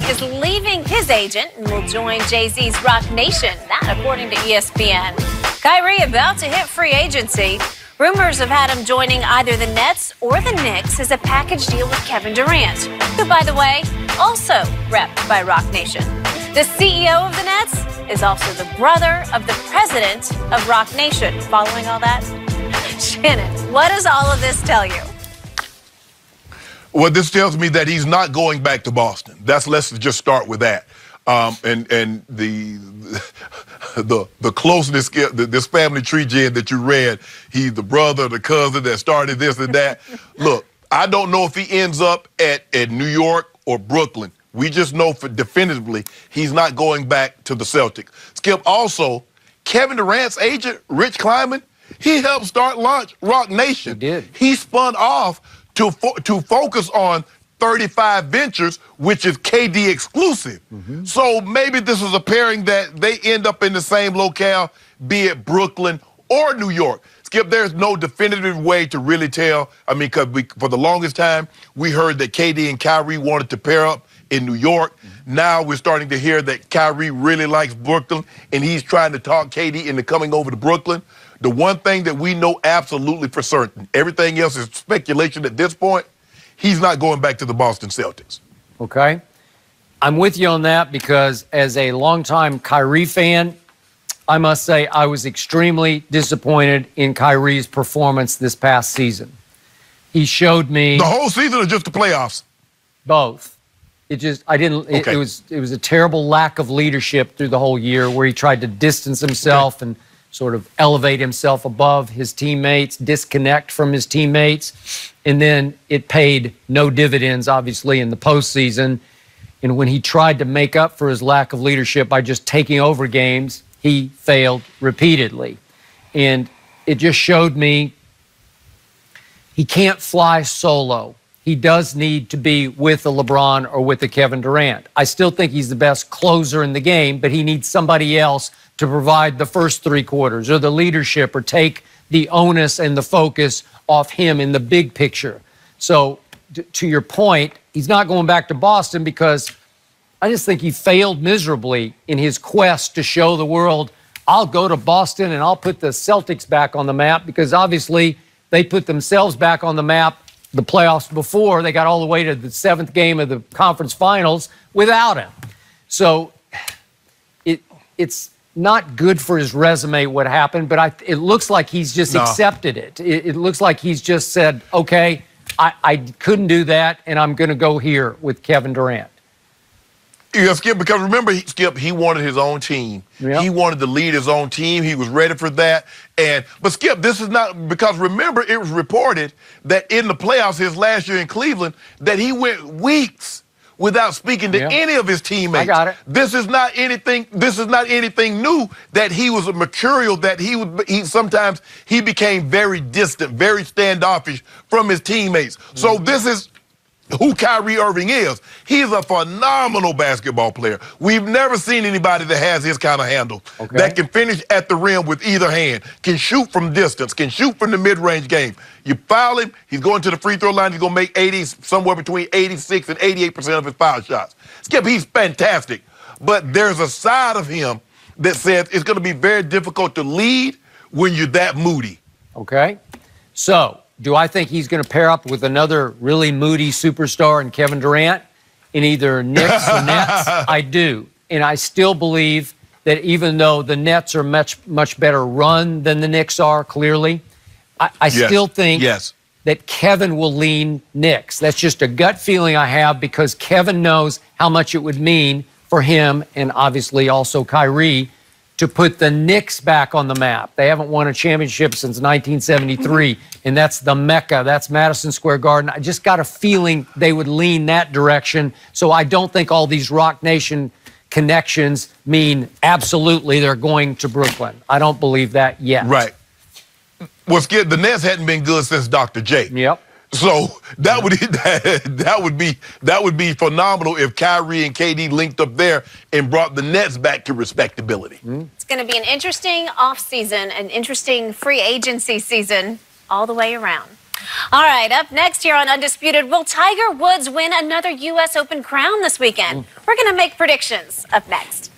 is leaving his agent and will join Jay-Z's Roc Nation. That, according to ESPN. Kyrie about to hit free agency. Rumors have had him joining either the Nets or the Knicks as a package deal with Kevin Durant, who, by the way, also repped by Roc Nation. The CEO of the Nets is also the brother of the president of Roc Nation. Following all that? Shannon, what does all of this tell you? Well, this tells me that he's not going back to Boston. Let's just start with that. And the closeness, this family tree, Jen, that you read, he's the brother, the cousin that started this and that. Look, I don't know if he ends up at New York or Brooklyn. We just know definitively he's not going back to the Celtics. Skip, also, Kevin Durant's agent, Rich Kleiman, he helped start Roc Nation. He did. He spun off to focus on 35 Ventures, which is KD exclusive. So maybe this is a pairing that they end up in the same locale, be it Brooklyn or New York. Skip, there's no definitive way to really tell. I mean, because for the longest time, we heard that KD and Kyrie wanted to pair up in New York. Now we're starting to hear that Kyrie really likes Brooklyn, and he's trying to talk KD into coming over to Brooklyn. The one thing that we know absolutely for certain, everything else is speculation at this point, he's not going back to the Boston Celtics. Okay. I'm with you on that because as a longtime Kyrie fan, I must say I was extremely disappointed in Kyrie's performance this past season. He showed me... The whole season or just the playoffs? Both. It was a terrible lack of leadership through the whole year where he tried to distance himself and sort of elevate himself above his teammates, disconnect from his teammates. And then it paid no dividends, obviously, in the postseason. And when he tried to make up for his lack of leadership by just taking over games, he failed repeatedly. And it just showed me he can't fly solo. He does need to be with a LeBron or with a Kevin Durant. I still think he's the best closer in the game, but he needs somebody else to provide the first three quarters or the leadership or take the onus and the focus off him in the big picture. So to your point, he's not going back to Boston because I just think he failed miserably in his quest to show the world, I'll go to Boston and I'll put the Celtics back on the map, because obviously they put themselves back on the map the playoffs before. They got all the way to the seventh game of the conference finals without him. So it's not good for his resume what happened, but it looks like he's just accepted it. It looks like he's just said, okay, I couldn't do that, and I'm going to go here with Kevin Durant. Yeah, Skip, because remember, Skip, he wanted his own team. Yep. He wanted to lead his own team. He was ready for that. But Skip, this is not, because remember, it was reported that in the playoffs his last year in Cleveland, that he went weeks without speaking to any of his teammates. I got it. This is not anything new, that he was a mercurial, that sometimes he became very distant, very standoffish from his teammates. So this is who Kyrie Irving is. He's a phenomenal basketball player. We've never seen anybody that has his kind of handle, that can finish at the rim with either hand, can shoot from distance, can shoot from the mid-range game. You foul him, he's going to the free throw line, he's going to make somewhere between 86 and 88% of his foul shots. Skip, he's fantastic. But there's a side of him that says it's going to be very difficult to lead when you're that moody. Okay. So, do I think he's going to pair up with another really moody superstar in Kevin Durant in either Knicks or Nets? I do. And I still believe that even though the Nets are much better run than the Knicks are, clearly, I still think that Kevin will lean Knicks. That's just a gut feeling I have, because Kevin knows how much it would mean for him, and obviously also Kyrie, to put the Knicks back on the map. They haven't won a championship since 1973, and that's the Mecca. That's Madison Square Garden. I just got a feeling they would lean that direction. So I don't think all these Roc Nation connections mean absolutely they're going to Brooklyn. I don't believe that yet. Right. Well, Skip, the Nets hadn't been good since Dr. J. Yep. So that would be phenomenal if Kyrie and KD linked up there and brought the Nets back to respectability. It's going to be an interesting offseason, an interesting free agency season all the way around. All right, up next here on Undisputed, will Tiger Woods win another U.S. Open crown this weekend? We're going to make predictions up next.